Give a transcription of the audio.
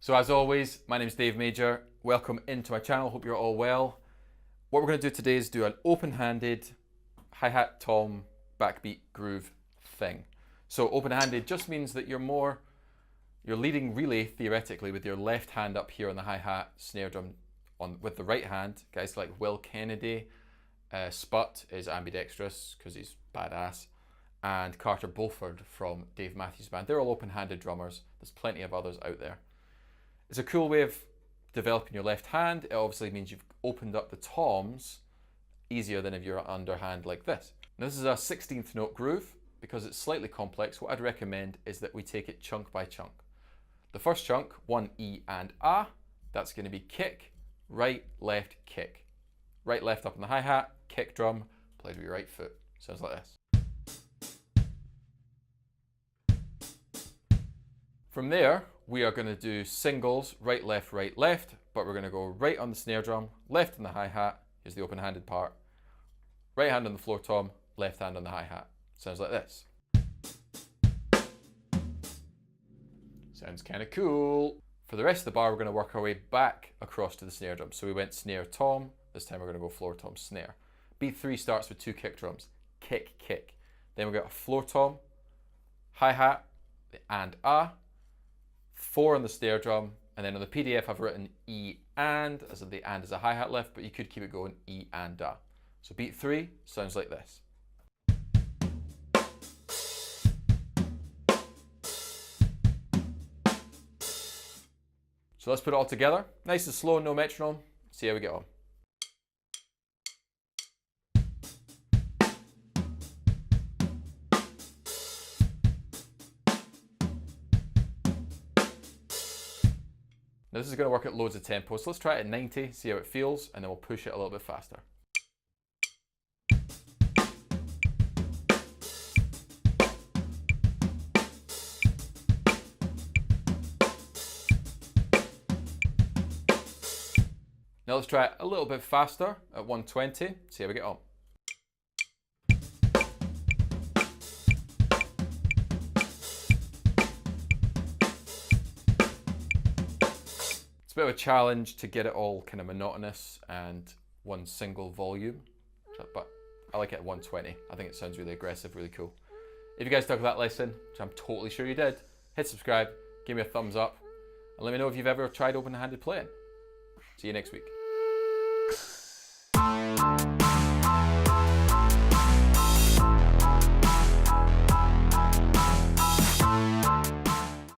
So as always, my name is Dave Major. Welcome into my channel. Hope you're all well. What we're going to do today is do an open-handed hi-hat, tom, backbeat groove thing. So open-handed just means that you're leading really theoretically with your left hand up here on the hi-hat, snare drum with the right hand. Guys like Will Kennedy, Sput is ambidextrous because he's badass, and Carter Beauford from Dave Matthews Band. They're all open-handed drummers. There's plenty of others out there. It's a cool way of developing your left hand. It obviously means you've opened up the toms easier than if you're underhand like this. Now this is a 16th note groove. Because it's slightly complex, what I'd recommend is that we take it chunk by chunk. The first chunk, 1 E and A, that's going to be kick, right, left, kick. Right, left up on the hi-hat, kick drum, played with your right foot. Sounds like this. From there, we are going to do singles, right, left, but we're going to go right on the snare drum, left on the hi-hat, here's the open-handed part, right hand on the floor tom, left hand on the hi-hat. Sounds like this. Sounds kind of cool. For the rest of the bar, we're going to work our way back across to the snare drum. So we went snare tom, this time we're going to go floor tom snare. Beat 3 starts with 2 kick drums, kick, kick. Then we got a floor tom, hi-hat, and A, 4 on the snare drum, and then on the PDF I've written E and, as in the and is a hi-hat lift, but you could keep it going E and A. So beat 3 sounds like this. So let's put it all together. Nice and slow, no metronome. See how we get on. Now this is going to work at loads of tempo, so let's try it at 90, see how it feels, and then we'll push it a little bit faster. Now let's try it a little bit faster at 120, see how we get on. It's a bit of a challenge to get it all kind of monotonous and one single volume, but I like it at 120. I think it sounds really aggressive, really cool. If you guys took that lesson, which I'm totally sure you did, hit subscribe, give me a thumbs up, and let me know if you've ever tried open-handed playing. See you next week.